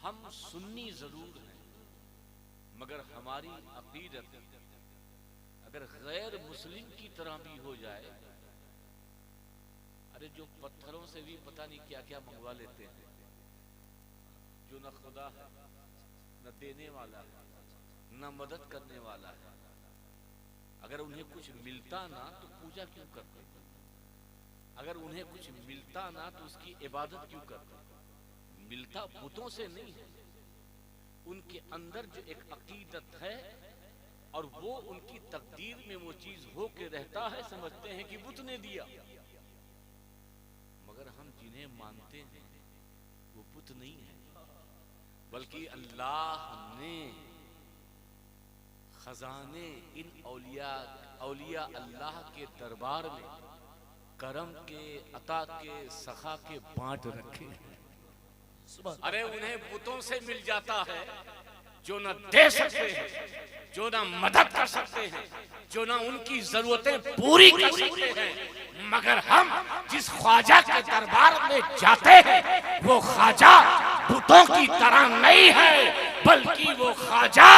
हम सुन्नी जरूर हैं, मगर हमारी अकीदत अगर गैर मुस्लिम की तरह भी हो जाए, अरे जो पत्थरों से भी पता नहीं क्या क्या मंगवा लेते हैं, जो न खुदा है, न देने वाला है, न मदद करने वाला है, अगर उन्हें कुछ मिलता ना तो पूजा क्यों करते? अगर उन्हें कुछ मिलता ना तो उसकी इबादत क्यों करते? मिलता बुतों से नहीं है, उनके अंदर जो एक अकीदत है और वो उनकी तकदीर में वो चीज हो के रहता है, समझते हैं कि बुत ने दिया। मगर हम जिन्हें मानते हैं वो बुत नहीं है, बल्कि अल्लाह ने खजाने इन औलिया अल्लाह के दरबार में करम के, अता के, सखा के बांट रखे हैं। अरे उन्हें बुतों से मिल जाता है जो न दे सकते हैं, जो ना मदद कर सकते हैं, जो ना उनकी जरूरतें पूरी कर सकते हैं, मगर हम जिस ख्वाजा के दरबार में जाते हैं वो ख्वाजा बुतों की तरह नहीं है, बल्कि वो ख्वाजा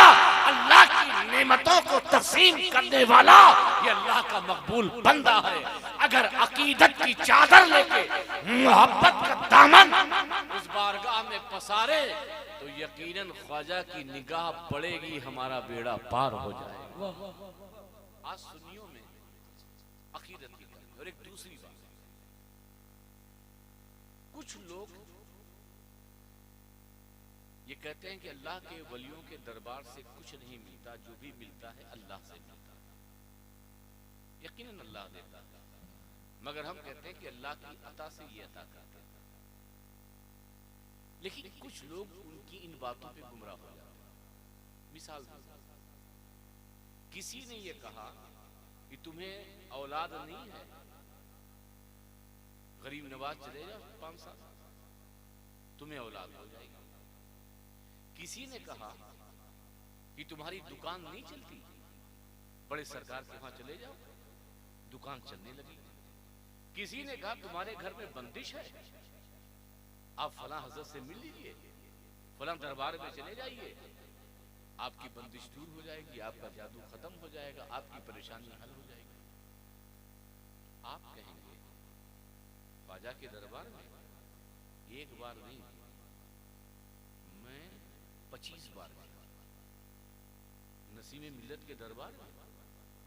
अल्लाह की नेमतों को तकसीम करने वाला, ये अल्लाह का मकबूल बंदा है। अगर अकीदत की चादर लेके मोहब्बत का दामन उस बारगाह में पसारे तो यकीनन ख्वाजा की निगाह पड़ेगी, हमारा बेड़ा पार हो जाएगा। आज सुन्नियों में अकीदत की कमी। और एक दूसरी बात, कुछ लोग ये कहते हैं कि अल्लाह के वलियों के दरबार से कुछ नहीं मिलता, जो भी मिलता है अल्लाह से मिलता है। यकीनन अल्लाह देता है, मगर हम कहते हैं कि अल्लाह की अता से ये अता करता है। लेकिन कुछ लोग उनकी इन बातों पे गुमराह हो जाते हैं। मिसाल किसी ने ये कहा कि तुम्हें औलाद नहीं है, गरीब नवाज चले जाओ 5 साल, तुम्हें औलाद हो जाएगी। किसी ने कहा कि तुम्हारी दुकान नहीं चलती, बड़े सरकार के वहां चले जाओ, दुकान चलने लगी। किसी ने कहा तुम्हारे घर में बंदिश है, आप फलां हजरत से मिल लीजिए, फलां दरबार में चले जाइए, आपकी बंदिश दूर हो जाएगी, आपका जादू खत्म हो जाएगा, आपकी परेशानी हल हो जाएगी। आप कहेंगे ख्वाजा के दरबार में एक बार नहीं, मैं 25 बार गया। नसीम मिल्लत के दरबार में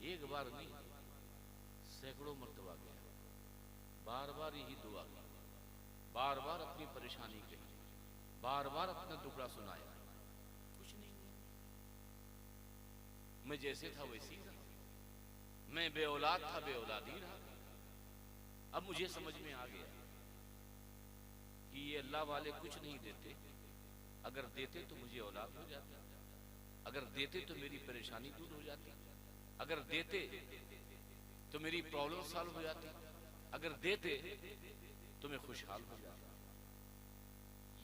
एक बार नहीं, सैकड़ों मर्तबा गया, बार बार यही दुआ की, बार बार अपनी परेशानी कही, बार बार अपना दुखड़ा सुनाया, कुछ नहीं हुआ। मैं जैसे था वैसी रहा, मैं बेऔलाद था बेऔलादी रहा। अब मुझे समझ में आ गया कि ये अल्लाह वाले कुछ नहीं देते, अगर देते तो मुझे औलाद हो जाती, अगर देते तो मेरी परेशानी दूर हो जाती, अगर देते तो मेरी प्रॉब्लम सॉल्व हो जाती, अगर देते तो मैं खुशहाल हो जाता।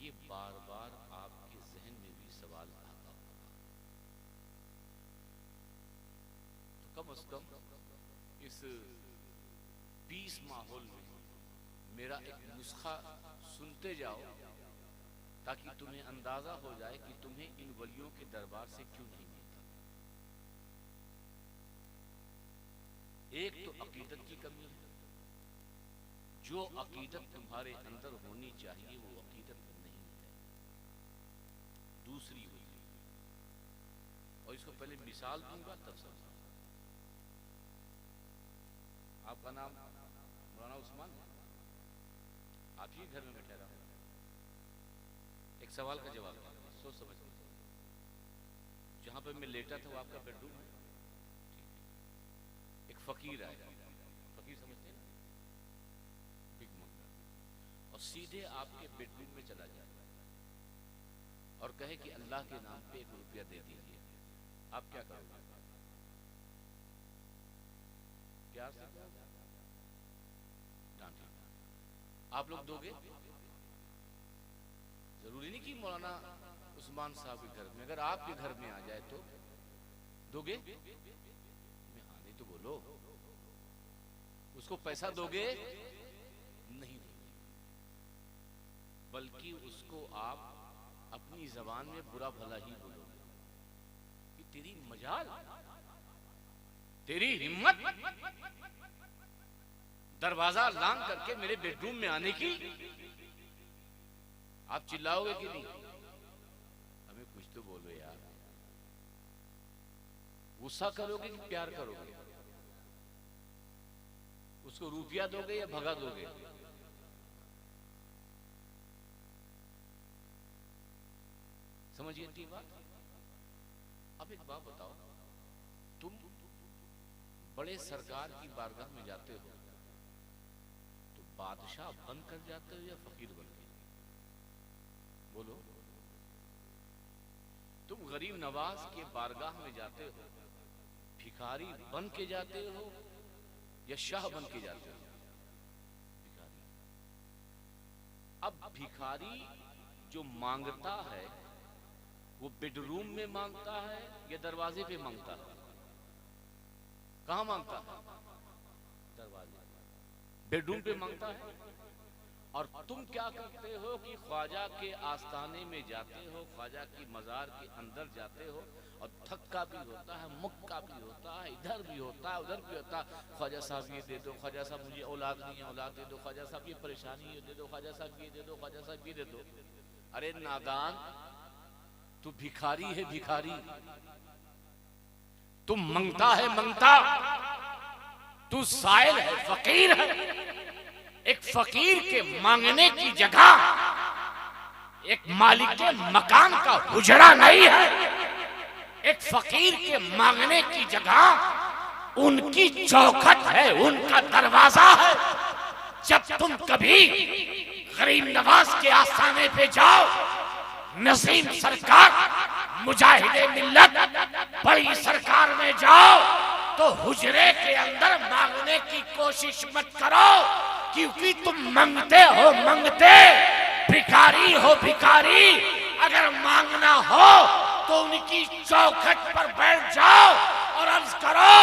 ये बार बार आपके जहन में भी सवाल आता होगा, तो कम से कम इस पीस माहौल में मेरा एक नुस्खा सुनते जाओ, ताकि तुम्हें अंदाजा हो जाए कि तुम्हें इन वलियों के दरबार से क्यों नहीं मिलता। एक तो अकीदत की कमी है, जो अकीदत तुम्हारे अंदर होनी चाहिए वो अकीदत नहीं है। दूसरी वजह, और इसको पहले मिसाल दूंगा तब समझ। आपका नाम मौलाना उस्मान है, आप ही घर में बैठे रहो, एक सवाल का जवाब सोच समझ के। जहां पर मैं लेटा था वो आपका बेडरूम है, एक फकीर आया, फकीर समझते हैं ना, बिग मंगा, और सीधे आपके बेडरूम में चला जाए और कहे कि अल्लाह के नाम पे 1 रुपया दे दीजिए, आप क्या करोगे? प्यार से डांटे, आप लोग दोगे? जरूरी नहीं कि मौलाना उस्मान साहब के घर में, अगर आपके घर में आ जाए तो दोगे? मैं हाँ नहीं तो बोलो। उसको पैसा दोगे? नहीं दोगे, बल्कि उसको आप अपनी जबान में बुरा भला ही बोलोगे कि तेरी मजाल, तेरी हिम्मत दरवाजा लांग करके मेरे बेडरूम में आने की। आप चिल्लाओगे कि नहीं? हमें कुछ तो बोलो यार। गुस्सा करोगे कि प्यार करोगे? उसको रुपया दोगे या भगा दोगे? समझिए इतनी बात। अब एक बात बताओ, तुम बड़े सरकार की बारगाह में जाते हो तो बादशाह बनकर जाते हो या फकीर बन के? बोलो। तुम गरीब नवाज के बारगाह में जाते हो भिखारी बन के जाते हो या शाह बन के जाते हो? भिखारी। अब भिखारी जो मांगता है वो बेडरूम में मांगता है या दरवाजे पे मांगता है? कहां मांगता है? दरवाजे, बेडरूम पे मांगता है। और तुम क्या करते हो कि ख्वाजा के आस्थाने में जाते हो, ख्वाजा की मजार के अंदर जाते हो और थक्का भी होता है, मुक्का भी होता है, इधर भी होता है, उधर भी होता है। ख्वाजा साहब ये दे दो, ख्वाजा साहब मुझे औलाद नहीं है, औलाद दे दो, ख्वाजा साहब ये परेशानी है दे दो, ख्वाजा साहब ये दे दो, ख्वाजा साहब ये दे दो। अरे नादान, तू भिखारी है भिखारी, तू मंगता है मंगता, तू साइल है फकीर है। एक फकीर के मांगने की जगह एक मालिक के मकान का हुजरा नहीं है। एक फकीर के मांगने की जगह उनकी चौखट है, उनका दरवाजा है। जब तुम कभी गरीब नवाज के आस्थाने पे जाओ, नसीम सरकार, मुजाहिदे मिल्लत, बड़ी सरकार में जाओ तो हुजरे के अंदर मांगने की कोशिश मत करो, क्योंकि तुम मांगते हो मांगते, भिखारी हो भिखारी। अगर मांगना हो तो उनकी चौखट पर बैठ जाओ और अर्ज करो,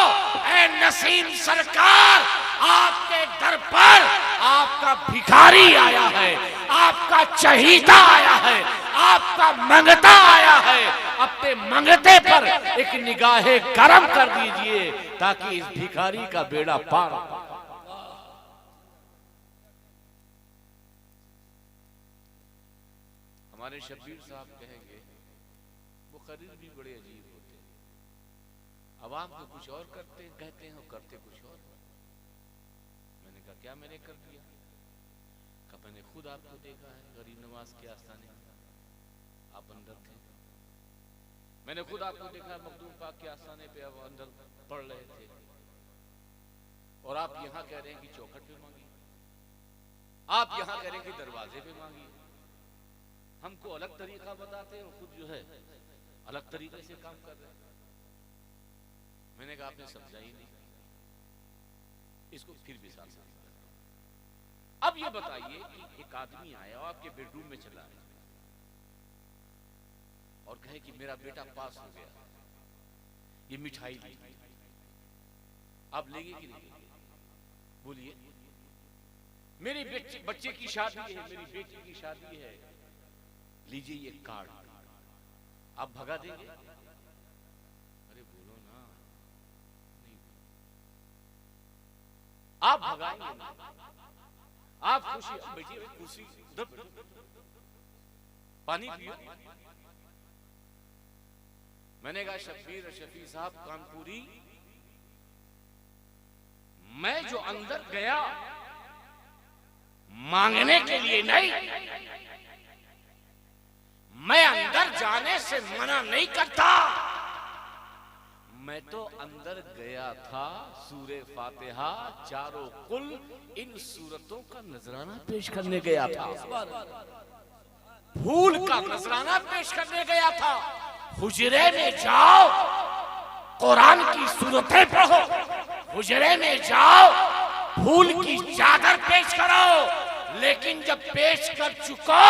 ऐ नसीम सरकार, आपके दर पर आपका भिखारी आया है, आपका चहीता आया है, आपका मंगता आया है। अपने मंगते पर एक निगाहे करम कर दीजिए ताकि इस भिखारी का बेड़ा पार हो। हमारे शब्बीर साहब कहेंगे, मुखर्रिर भी बड़े अजीब होते हैं, अवाम को कुछ और कहते हैं और करते कुछ और। मैंने कहा क्या मैंने कर दिया? कहा मैंने खुद आपको देखा है गरीब नवाज के आस्थाने में, आप अंदर थे। मैंने खुद आपको देखा है मखदूम पाक के आस्थाने पे आप अंदर पढ़ रहे थे, और आप यहाँ कह रहे हैं कि चौखट पे मांगिए, आप यहाँ कह रहे हैं कि दरवाजे पे मांगिए। हमको अलग तरीका बताते हैं और खुद जो है अलग तरीके से काम कर रहे हैं। मैंने कहा आपने समझा ही नहीं, इसको फिर भी साथ साथ। अब ये बताइए कि एक आदमी आया और आपके बेडरूम में चला है और कहे कि मेरा बेटा पास हो गया, ये मिठाई ली, आप लेंगे कि नहीं? बोलिए। मेरे बच्चे की शादी है, मेरी बेटी की शादी है, लीजिए ये कार्ड, आप भगा देंगे? अरे बोलो ना, नहीं, आप भगाएंगे ना? आप खुशी, बैठिए कुर्सी, पानी पियो। मैंने कहा शब्बीर शफी साहब कानपुरी, मैं जो अंदर गया मांगने के लिए नहीं, मैं अंदर जाने से मना नहीं करता, मैं तो अंदर गया था सूरे फातिहा, चारों कुल, इन सूरतों का नजराना पेश करने गया था, फूल का नजराना पेश करने गया था। हुजरे में जाओ, कुरान की सूरतें पढ़ो, हुजरे में जाओ, फूल की चादर पेश करो, लेकिन जब पेश कर चुको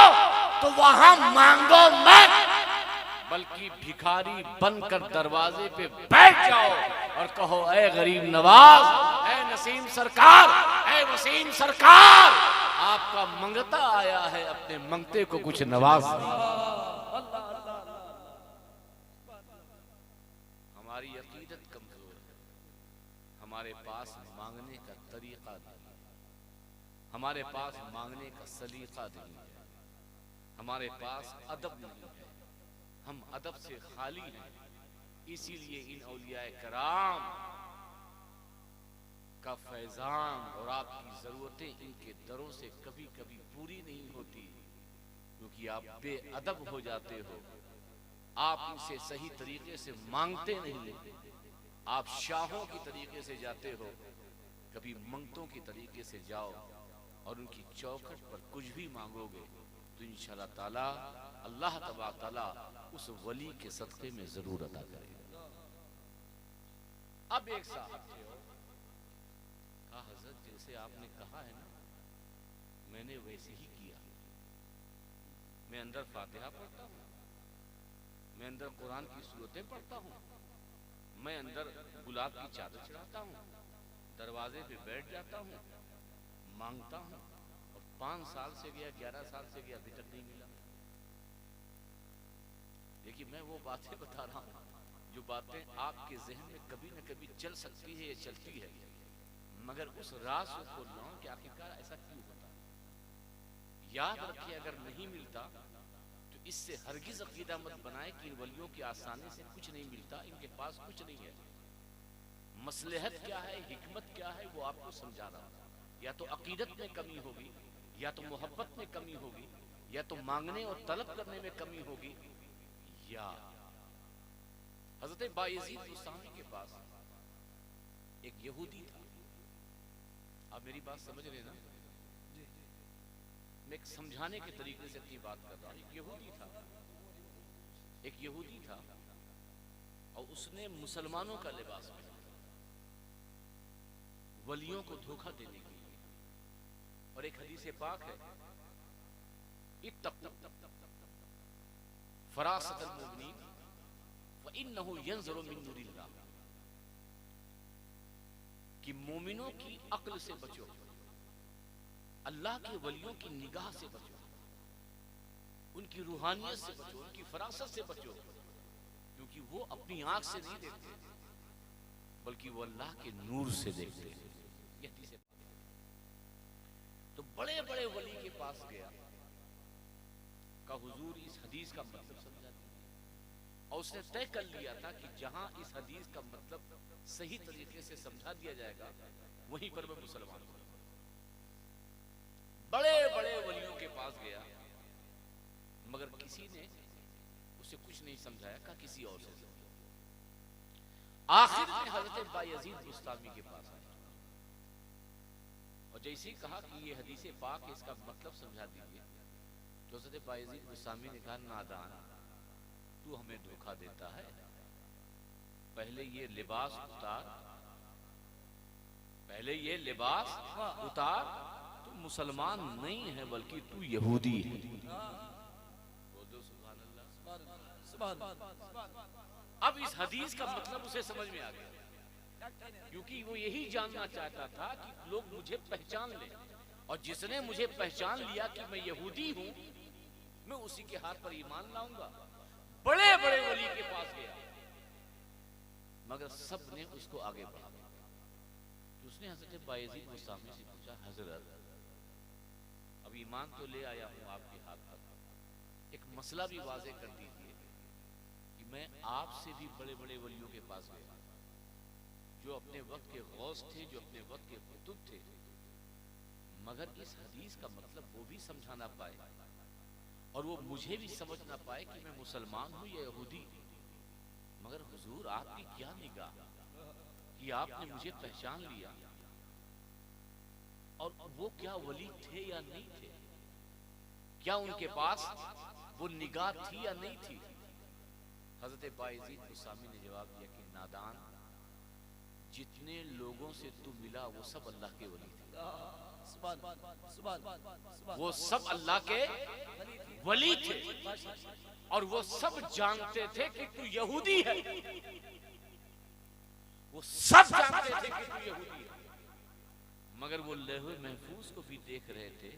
तो वहां मांगो मत, बल्कि भिखारी बनकर दरवाजे पे बैठ जाओ और कहो, ऐ गरीब नवाज, ऐ नसीम सरकार, ऐ वसीम सरकार, आपका मंगता आया है, अपने मंगते को कुछ नवाज। हमारी अकीदत कमजोर है, हमारे पास मांगने का तरीका नहीं, हमारे पास मांगने का सलीका नहीं है, हमारे पास अदब नहीं है, हम अदब से खाली हैं। इसीलिए इन औलियाए कराम का फैजान और आपकी जरूरतें इनके दरों से कभी कभी पूरी नहीं होती, क्योंकि आप बेअदब हो जाते हो, आप इनसे सही तरीके से मांगते नहीं, आप शाहों की तरीके से जाते हो। कभी मंगतों की तरीके से जाओ और उनकी चौखट पर कुछ भी मांगोगे तो इंशाअल्लाह ताला अल्लाह तबारक ताला उस वली के सदक़े में जरूर अता करेगा। अब एक साहब थे और कहा, हजरत जैसे आपने कहा है ना, मैंने वैसे ही किया। मैं अंदर फातिहा पढ़ता हूँ, मैं अंदर कुरान की सूरतें पढ़ता हूँ, मैं अंदर गुलाब की चादर चढ़ाता हूँ, दरवाजे पे बैठ जाता हूँ, मांगता हूँ, और 5 साल से गया, 11 साल से गया, अभी तक नहीं मिला। देखिए मैं वो बातें बता रहा हूँ जो बातें आपके जहन में कभी न कभी चल सकती है या चलती है, मगर उस राज को खोल रहा हूँ कि आखिरकार ऐसा क्यों होता। याद रखिए, अगर नहीं मिलता तो इससे हरगिज अकीदा मत बनाए कि इन वलियों की आसानी से कुछ नहीं मिलता, इनके पास कुछ नहीं है। मसलहत क्या है, हिकमत क्या है, वो आपको समझा रहा हूं। या तो अकीदत में कमी होगी, या तो मोहब्बत में कमी होगी, या तो मांगने और तलब करने में कमी होगी, या हजरत बायजीद बुस्तामी के पास एक यहूदी था। आप मेरी बात समझ रहे ना? मैं एक समझाने के तरीके से अपनी बात कर रहा हूं। एक यहूदी था और उसने मुसलमानों का लिबास पहना वलियों को धोखा देने के लिए। और एक हदीस पाक है, इत्तक़ू फरासतल मुमिनीन फइन्नहु यंज़ुरु मिन नूरिल्लाह, कि मोमिनों की अक्ल से बचो, अल्लाह के वलियों की निगाह से बचो, उनकी रूहानियत से बचो, उनकी फरासत से बचो, क्योंकि वो अपनी आंख से नहीं देखते बल्कि वो अल्लाह के नूर से देखते हैं। तो बड़े बड़े वली के पास गया, का हुजूर इस हदीस का मतलब समझा दिया, और उसने तय कर लिया था कि जहां इस हदीस का मतलब सही तरीके से समझा दिया जाएगा वहीं पर मैं मुसलमान हूं। बड़े बड़े वलियों के पास गया, मगर किसी ने उसे कुछ नहीं समझाया, कहा किसी और से समझाओ। आखिर में हजरत बायजीद बुस्तामी के पास आया और जैसे ही कहा कि ये हदीस पाक इसका मतलब समझा दीजिए, तो हजरत बायजीद बुस्तामी ने कहा, नादान, तू हमें धोखा देता है। पहले ये लिबास उतार, पहले ये लिबास उतार, तू मुसलमान नहीं है बल्कि तू यहूदी है। अब इस हदीस का मतलब उसे समझ में आ गया, क्योंकि वो यही जानना चाहता था कि लोग मुझे पहचान लें, और जिसने मुझे पहचान लिया कि मैं यहूदी हूं, मैं उसी के हाथ पर ईमान लाऊंगा। बड़े बड़े वली के पास गया, मगर सब ने उसको आगे बढ़ा। तो उसने हजरत बायजीद बुस्तामी से पूछा, हजरत अब ईमान तो ले आया हूं आपके हाथ पर, एक मसला भी वाज़ेह कर दीजिए कि मैं आपसे भी बड़े बड़े वलियों के पास गया जो अपने वक्त के गौस थे, जो अपने वक्त के कुतुब थे, मगर इस हदीस का मतलब वो भी समझा ना पाए और वो मुझे भी समझ ना पाए कि मैं मुसलमान हूं या यहूदी। मगर हुजूर आपकी क्या निगाह कि आपने मुझे पहचान लिया, और वो क्या वली थे या नहीं थे, क्या उनके पास वो निगाह थी या नहीं थी? हजरत बायजीद बुस्तामी ने जवाब दिया कि नादान, जितने लोगों से तू मिला वो सब अल्लाह के वली थे, वो सब अल्लाह के वली थे, और वो सब जानते थे कि तू यहूदी है, वो सब जानते थे कि तू यहूदी है। मगर वो लोहे महफूज को भी देख रहे थे,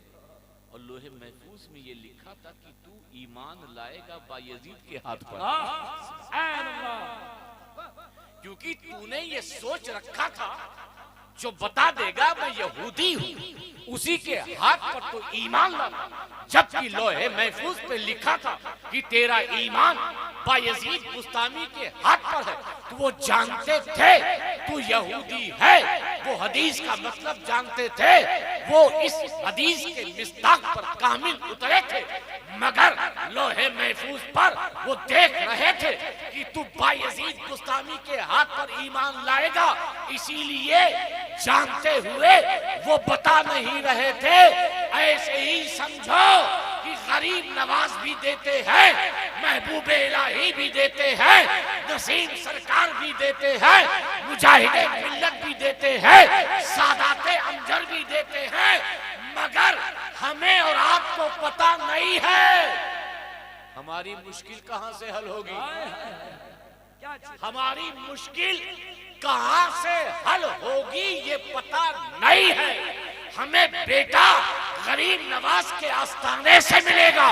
और लोहे महफूज में ये लिखा था कि तू ईमान लाएगा बायजीद के हाथ पर। क्योंकि तूने ये सोच रखा था जो बता देगा मैं यहूदी हूं उसी के हाथ पर तो ईमान लाता, जबकि लोहे महफूज पे लिखा था कि तेरा ईमान बायजीद बुस्तामी के हाथ पर है। तो वो जानते थे तू यहूदी है, वो हदीस का मतलब जानते थे, वो इस हदीस के मिस्ताक पर कामिल उतरे थे, मगर लोहे महफूज पर वो देख रहे थे कि तू बायजीद बुस्तामी के हाथ पर ईमान लाएगा, इसीलिए जानते हुए वो बता नहीं रहे थे। ऐसे ही समझो कि गरीब नवाज भी देते हैं, महबूब इलाही भी देते हैं, नसीम सरकार भी देते हैं, मुजाहिदे मिल्लत भी देते हैं, सादाते अमजर भी देते हैं, मगर हमें और आपको पता नहीं है हमारी मुश्किल कहां से हल होगी, हमारी मुश्किल कहां से हल होगी ये पता नहीं है। हमें बेटा गरीब नवाज के आस्थाने से मिलेगा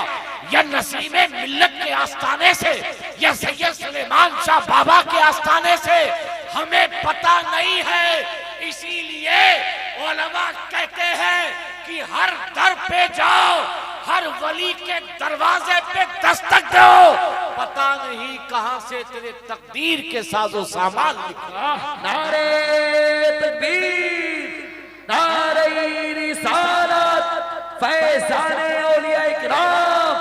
या नसीमे मिल्लत के आस्थाने से या सैयद सुलेमान शाह बाबा के आस्थाने से, हमें पता नहीं है। इसीलिए उलमा कहते हैं कि हर दर पे जाओ, हर वली के दरवाजे पे दस्तक दो, पता नहीं कहां से तेरे तकदीर के साजो सामान निकला। नारे तकबीर, नारे रिसालत, फैज़ाने औलिया इकराम,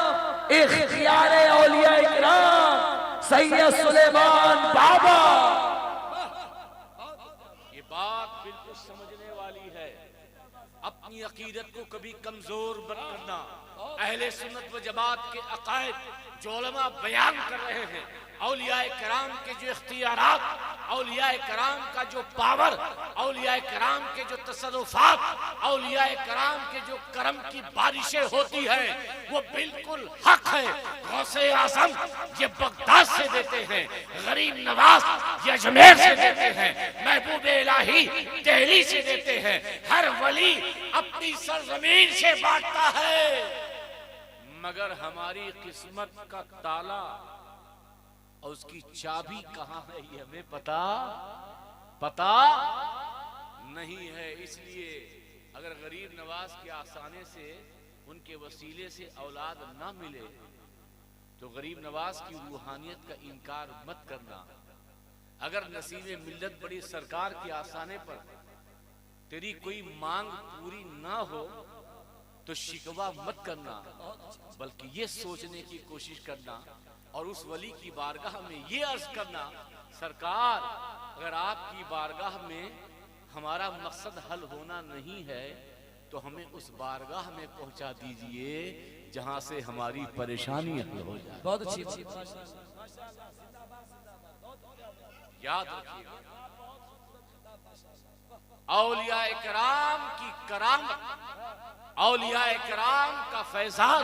इख्तियारे औलिया इकराम, सैयद सुलेमान बाबा। ये बात बिल्कुल समझने वाली है। अपनी अकीदत को कभी कमजोर मत करना। अहले सुन्नत व जमात के अकायद जो उलमा बयान कर रहे हैं, औलियाए कराम के जो इख्तियारात, औलियाए कराम का जो पावर, औलियाए कराम के जो तसर्रुफात, औलियाए कराम के जो करम की बारिशें होती हैं, वो बिल्कुल हक है। गौसे आज़म ये बगदाद से देते हैं, गरीब नवाज ये अजमेर से देते हैं, महबूब इलाही दिल्ली से देते हैं। हर वली अपनी सरजमीन से बांटता है, मगर हमारी किस्मत का ताला और उसकी चाबी कहां है ये हमें पता नहीं है। इसलिए अगर गरीब नवाज के आसाने से, उनके वसीले से औलाद ना मिले तो गरीब नवाज की रूहानियत का इनकार मत करना। अगर नसीबे मिल्लत बड़ी सरकार के आसाने पर तेरी कोई मांग पूरी ना हो तो शिकवा मत करना, बल्कि ये सोचने की कोशिश करना और उस वली की बारगाह में ये अर्ज करना, सरकार अगर आपकी बारगाह में हमारा मकसद हल होना नहीं है तो हमें उस बारगाह में पहुंचा दीजिए जहां से हमारी परेशानी हल हो जाए। बहुत अच्छी याद रखिएगा, औलियाए कराम की करामत, औलियाए कराम का फैजान,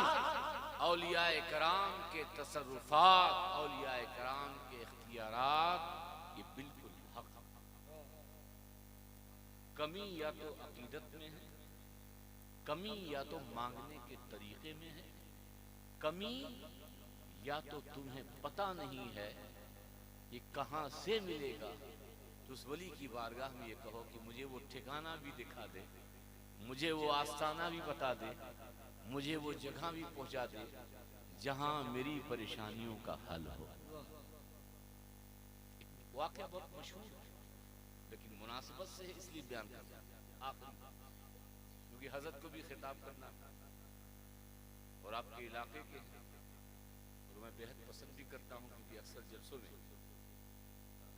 औलियाए कराम के तसर्रुफात, औलियाए कराम के इख्तियारात, ये बिल्कुल हक। कमी या तो अकीदत में है, कमी या तो मांगने के तरीके में है, कमी या तो तुम्हें पता नहीं है ये कहां से मिलेगा। तो उस वली की बारगाह में ये कहो कि मुझे वो ठिकाना भी दिखा दे, मुझे वो आस्थाना भी बता दे, मुझे वो जगह भी पहुंचा दे जहां मेरी परेशानियों का हल हो। वाकया बहुत मशहूर है लेकिन मुनासिबत से है इसलिए बयान करता हूं आखिरी, क्योंकि हजरत को भी खिताब करना और आपके इलाके के, और मैं बेहद पसंद भी करता हूं क्योंकि अक्सर जलसों में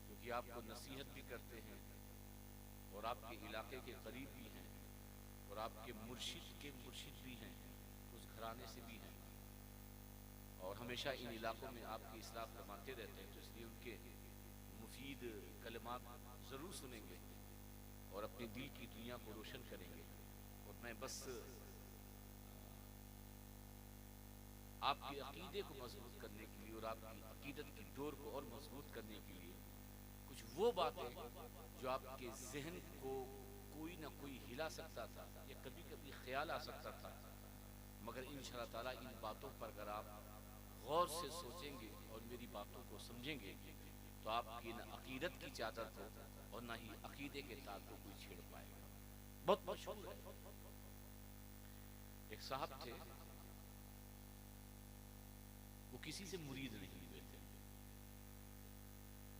क्योंकि आपको नसीहत भी करते हैं और आपके इलाके के करीब भी हैं और आपके मुर्शिद के मुर्शिद भी हैं, उस घराने से भी हैं और हमेशा इन इलाकों में आपकी इस्लाह फरमाते रहते हैं, तो इसलिए उनके मुफीद कलमात ज़रूर सुनेंगे और अपने दिल की दुनिया को रोशन करेंगे। और मैं बस आपके अकीदे को मजबूत करने के लिए और आपकी अकीदत की डोर को और मजबूत करने के लिए कुछ वो बातें जो आपके जहन को कोई ना कोई हिला सकता था या कभी कभी ख्याल आ सकता था, मगर इंशाअल्लाह ताला इन बातों पर अगर आप गौर से सोचेंगे और मेरी बातों को समझेंगे तो आपकी न अकीदत की चादर को और ना ही अकीदे के तार को कोई छेड़ पाएगा। बहुत मशहूर है। एक साहब थे, वो किसी से मुरीद नहीं हुए थे,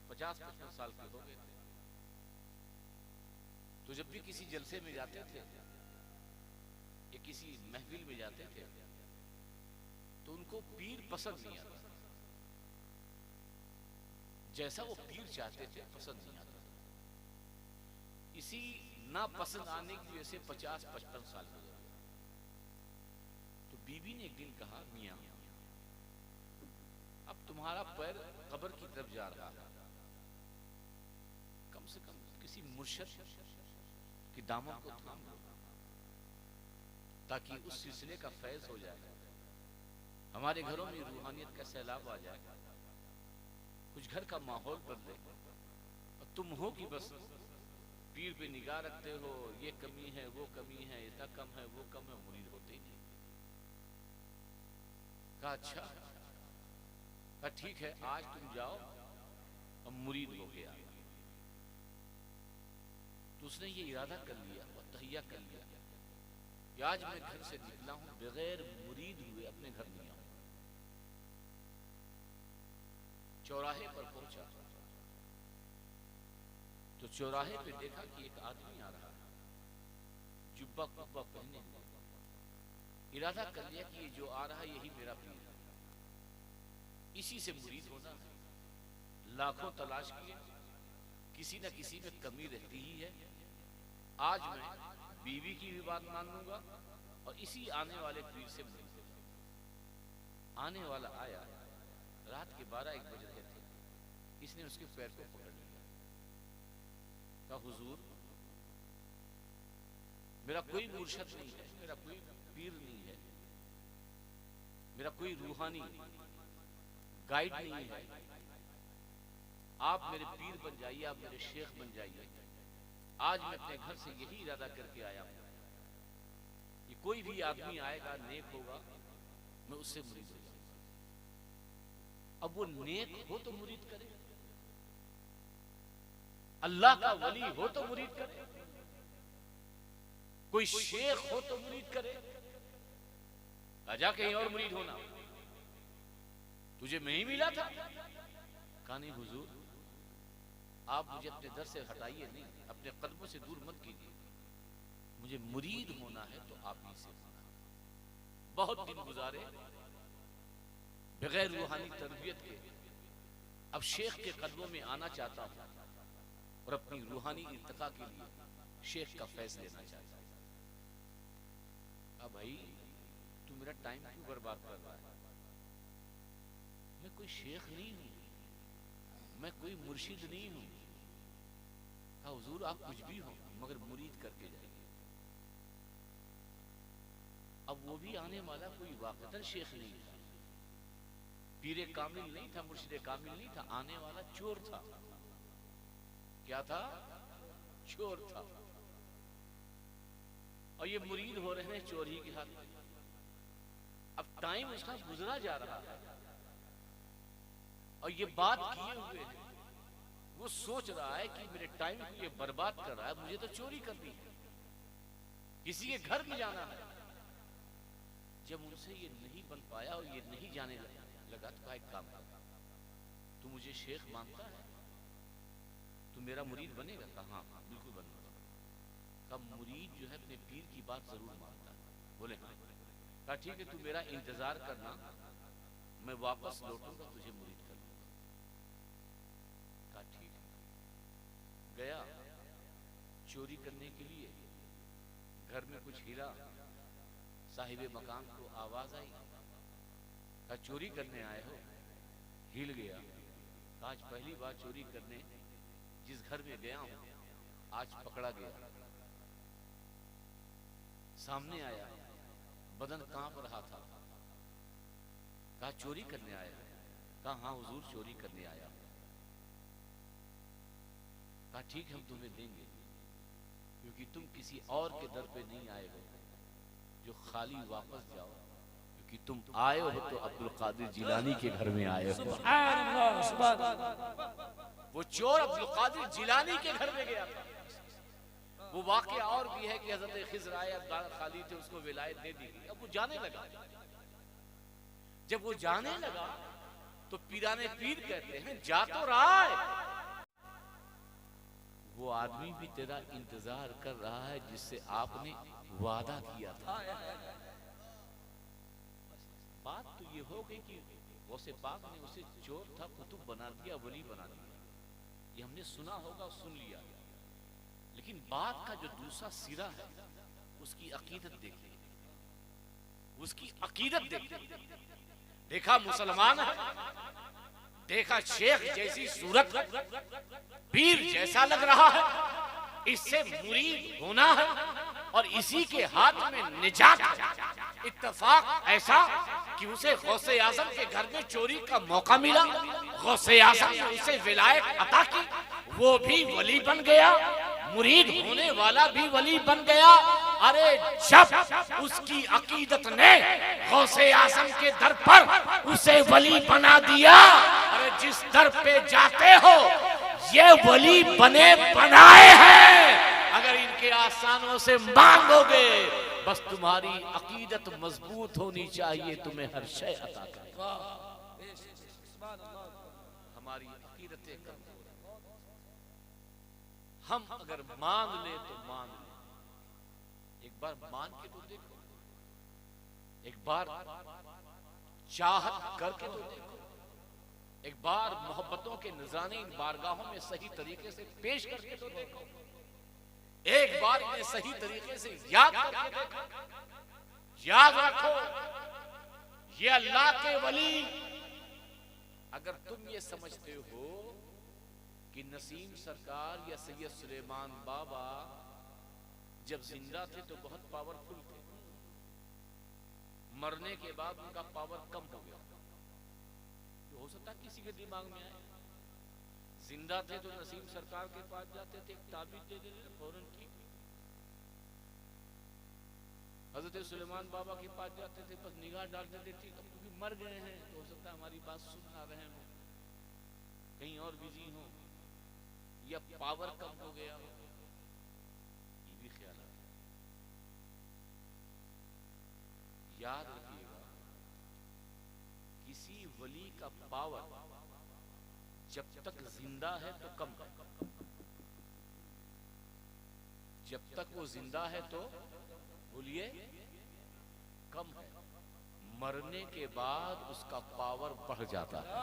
50-55 साल के हो गए थे। तो जब भी किसी जलसे में जाते थे या किसी महफिल में जाते थे तो उनको पीर पसंद नहीं आता। जैसा वो पीर चाहते थे पसंद नहीं आता। इसी ना पसंद आने की वजह से 50-55 साल हो गए। तो बीबी ने एक दिन कहा, मियां अब तुम्हारा पैर कब्र की तरफ जा रहा है, कम से कम किसी मुर्शिद की दामन को थाम लो ताकि उस सिलसिले का फैज हो जाए, हमारे घरों में रूहानियत का सैलाब आ जाए, कुछ घर का माहौल बदले। और तुम हो कि बस पीर पे निगाह रखते हो, ये कमी है वो कमी है, इतना कम है वो कम है, मुरीद होते ही नहीं। कहा अच्छा, कहा ठीक है आज तुम जाओ और मुरीद हो गया। तो उसने ये इरादा कर लिया और तहिया कर लिया कि आज मैं घर से निकला हूं, बगैर मुरीद हुए अपने घर नहीं आऊंगा। चौराहे पर पहुंचा तो चौराहे पे देखा कि एक आदमी आ रहा है, जुब्बा कुब्बा पहने। इरादा कर लिया कि ये जो आ रहा है यही मेरा पीर है, इसी से मुरीद होना है। लाखों तलाश किए, किसी न किसी में कमी रहती ही है। आज मैं बीवी की भी बात मान लूंगा और इसी आने वाले पीर से मुरीद होगा। आने वाला आया, रात के 12-1 बज रहे थे। इसने उसके पैर को पकड़ लिया, कहा हुजूर मेरा कोई मुर्शिद नहीं है, मेरा कोई पीर नहीं है, मेरा कोई रूहानी गाइड नहीं है, आप मेरे पीर बन जाइए, आप मेरे शेख बन जाइए। आज मैं अपने घर से यही इरादा करके आया हूं कि कोई भी आदमी आएगा नेक होगा, मैं उससे मुरीद हो जाऊंगा। अब वो नेक हो तो मुरीद करे, अल्लाह का वली हो तो मुरीद करे, कोई शेख हो तो मुरीद करे। आजा कहीं और मुरीद होना, तुझे मैं ही मिला था। कहा नहीं हुजूर, आप मुझे अपने दर से हटाइए नहीं, अपने कदमों से दूर मत कीजिए, मुझे मुरीद होना है तो आप ही से होना है। बहुत दिन गुजारे बगैर रूहानी तरबियत के, अब शेख के कदमों में आना चाहता हूं और अपनी रूहानी इर्तिका के लिए शेख का फैज लेना चाहता हूं। अब भाई तू मेरा टाइम क्यों बर्बाद कर रहा है? मैं कोई शेख नहीं हूं, मैं कोई मुर्शिद नहीं हूं। कहा हुजूर आप कुछ भी हो मगर मुरीद करके जाइए। अब वो भी आने वाला कोई वाक़तन शेख नहीं था, पीरे कामिल नहीं था, मुर्शिदे कामिल नहीं था, आने वाला चोर था। क्या था? चोर था। और ये मुरीद हो रहे हैं चोर ही के हाथ में। अब टाइम उसका गुजरा जा रहा है और ये बात किए हुए है, वो सोच रहा है कि मेरे टाइम को ये बर्बाद कर रहा है, मुझे तो चोरी करनी है, किसी के घर में जाना है। जब उनसे ये नहीं बन पाया और ये नहीं जाने लगा तो एक काम कर, तू मुझे शेख मानता है, तू मेरा मुरीद बनेगा? कहा हाँ बिल्कुल बनूंगा। कब मुरीद जो है अपने पीर की बात जरूर मानता है। बोले हाँ। कहा ठीक है, तू मेरा इंतजार करना, मैं वापस लौटूंगा तुझे मुरीद कर लूंगा। कहा ठीक है। गया चोरी करने के लिए, घर में कुछ हीरा, साहिबे मकान को आवाज आई, कहा चोरी करने आए हो? हिल गया। आज पहली बार चोरी करने जिस घर में गया हूं आज पकड़ा गया। सामने आया, बदन कांप रहा था। कहा चोरी करने आया? कहा हाँ हुजूर चोरी करने आया। कहा ठीक है हम तुम्हें देंगे, क्योंकि तुम किसी और के दर पे नहीं आए हो जो खाली वापस जाओ, क्योंकि तुम आए हो तो अब्दुल कादिर जिलानी के घर में आए हो। वो चोर अब्दुल कादिर जिलानी के घर में गया था। वो वाकया और भी है कि हजरत खिज़र आए, अब्दुल खालिद थे, उसको विलायत दे दी गई। अब वो जाने लगा। जब वो जाने लगा तो पीराने पीर कहते हैं जा तो रहा है, वो आदमी भी तेरा इंतजार कर रहा है जिससे आपने वादा किया था। बात तो ये हो गई कि गौसे पाक ने उसे चोर था कुतुब बना दिया, वली बना दिया। ये हमने सुना होगा, सुन लिया। लेकिन बात का जो दूसरा सिरा है उसकी अकीदत देखिए, उसकी अकीदत देखिए। देखा मुसलमान है, देखा शेख जैसी सूरत, पीर जैसा लग रहा है, इससे मुरीद होना है और इसी के हाथ में निजात है। इत्तेफाक ऐसा कि उसे गौसे आजम के घर में चोरी का मौका मिला, गौसे आजम ने उसे विलायत अता की, वो भी वली बन गया, मुरीद होने वाला भी वली बन गया। अरे जब उसकी अकीदत ने गौसे आजम के दर पर उसे वली बना दिया, अरे जिस दर पे जाते हो ये वली बने बनाए हैं। अगर इनके आसानों से मांगोगे, बस तुम्हारी अकीदत मजबूत होनी चाहिए, तुम्हें हर शय अता करेगा। हमारी अकीदतें कमजोर, हम अगर मांग ले तो मांग ले, एक बार मान के तो देखो, एक बार चाहत करके तो देखो, एक बार मोहब्बतों के नजराने इन बारगाहों में सही तरीके से पेश करके तो देखो, एक बार इन्हें सही तरीके से याद करके देखो। याद रखो ये अल्लाह के वली, अगर तुम ये समझते हो कि नसीम सरकार या सैयद सुलेमान बाबा जब जिंदा थे तो बहुत पावरफुल थे, मरने के बाद उनका पावर कम हो गया, तो हो सकता है किसी के दिमाग में आए। जिंदा थे तो नसीम सरकार के पास जाते थे, एक ताबीज दे देते फौरन ठीक। हजरत सुलेमान बाबा के पास जाते थे, बस निगाह डाल देते थे, अब क्योंकि मर गए हैं तो हो सकता है हमारी बात सुन ना रहे हो, कहीं और बिजी हो, या पावर कम हो गया हो, ये भी ख्याल आता है। याद रखिएगा, किसी वली का पावर जब तक जिंदा है तो कम है, जब तक वो जिंदा है तो बोलिए कम है, मरने के बाद उसका पावर बढ़ जाता है।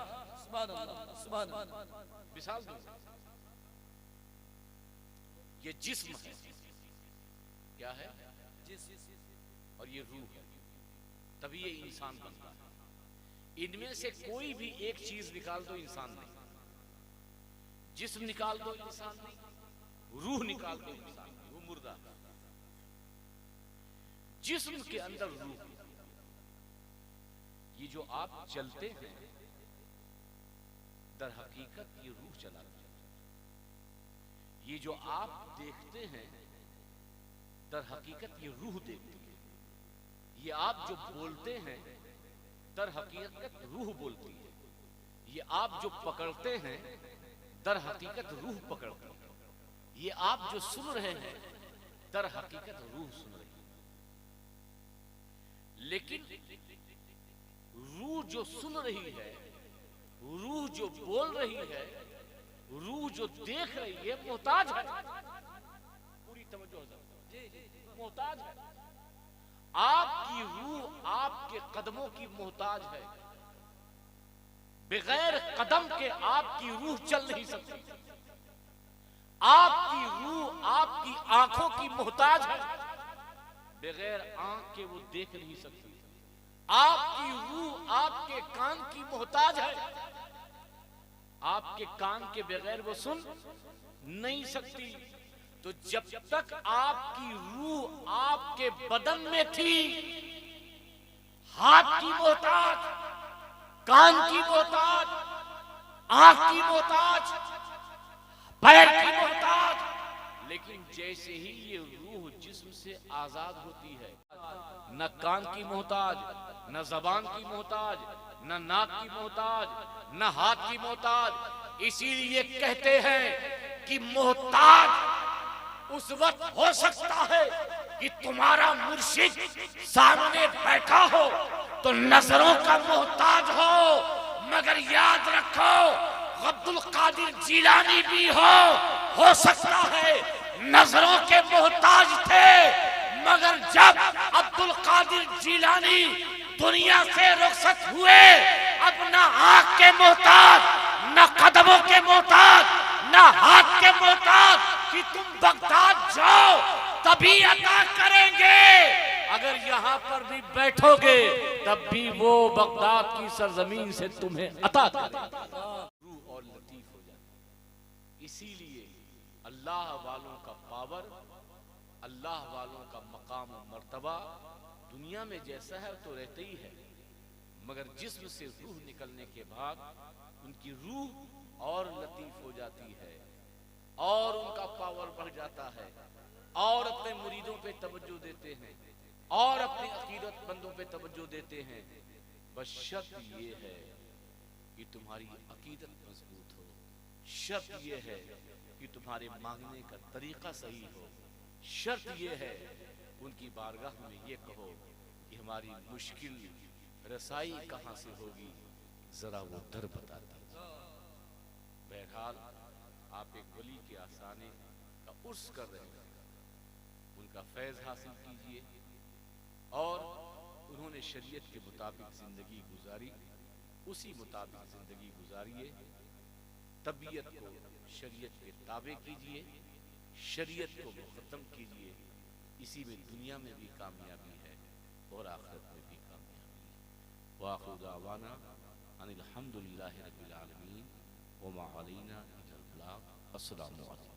मिसाल दूं, ये जिस्म है, क्या है? और ये रूह है, तभी ये इंसान बनता है। इनमें से कोई भी एक चीज निकाल दो इंसान नहीं, जिस्म निकाल दो इंसान नहीं, रूह निकाल दो इंसान नहीं, वो मुर्दा। जिस्म के अंदर रूह, ये जो आप चलते हैं दर हकीकत ये रूह चलाती है, ये जो आप देखते हैं दर हकीकत ये रूह देखती है, ये आप जो बोलते हैं दर हकीकत रूह बोलती है, ये आप जो पकड़ते हैं दर हकीकत रूह पकड़ती है, ये आप जो सुन रहे हैं दर हकीकत रूह सुन रही है। लेकिन रूह जो सुन रही है, रूह जो बोल रही है, रूह जो देख रही है, मोहताज है, पूरी तवज्जो मोहताज है। आपकी रूह आपके कदमों की मोहताज है, बगैर कदम के आपकी रूह चल नहीं सकती। आपकी रूह आपकी आंखों की मोहताज है, बगैर आंख के वो देख नहीं सकती। आपकी रूह आपके कान की मोहताज है, आपके कान के बगैर वो सुन नहीं सकती। तो जब तक आपकी रूह आपके बदन में थी, हाथ की मोहताज, कान की मोहताज, आंख की मोहताज, पैर की मोहताज, लेकिन जैसे ही ये रूह जिस्म से आजाद होती है, न कान की मोहताज, न जबान की मोहताज, न नाक की मोहताज, न हाथ की मोहताज। इसीलिए कहते हैं कि मोहताज उस वक्त हो सकता है कि तुम्हारा मुर्शिद सामने बैठा हो तो नजरों का मोहताज हो, मगर याद रखो अब्दुल कादिर जिलानी भी हो सकता है नजरों के मोहताज थे, मगर जब अब्दुल कादिर जिलानी दुनिया से रुखसत हुए, अब ना आंख के मोहताज, ना कदमों के मोहताज, ना हाथ के मोहताज कि तुम बगदाद जाओ तभी अता करेंगे। अगर यहाँ पर भी बैठोगे तब भी वो बगदाद की सरजमीन से तुम्हें अता करेंगे। रूह और लतीफ हो जाए। इसीलिए अल्लाह वालों का पावर, अल्लाह वालों का मकाम और मर्तबा दुनिया में जैसा है तो रहते ही है, मगर जिस्म से रूह निकलने के बाद उनकी रूह और लतीफ हो जाती है और उनका पावर बढ़ जाता है और अपने मुरीदों पे तवज्जो देते हैं और अपने अकीदतमंदों पे तवज्जो देते हैं। बस शर्त ये है कि तुम्हारी अकीदत मजबूत हो, शर्त ये है कि तुम्हारे मांगने का तरीका सही हो, शर्त ये है उनकी बारगाह में ये कहो कि हमारी मुश्किल रसाई कहाँ से होगी, जरा वो दर बता दीजिए। बहरहाल आप एक वली के आसाने का उर्स कर रहे हैं, उनका फैज हासिल कीजिए और उन्होंने शरीयत के मुताबिक जिंदगी गुजारी, उसी मुताबिक जिंदगी गुजारिए। तबीयत को शरीयत के ताबे कीजिए, शरीयत को मुकद्दम कीजिए। इसी में दुनिया में भी कामयाबी है और आखिरत में भी कामयाबी है। वाखिर दावाना अनिल हम्दुलिल्लाहि रब्बिल आलमीन व मा अलैना इल्लल बलाग। अस्सलामु अलैकुम।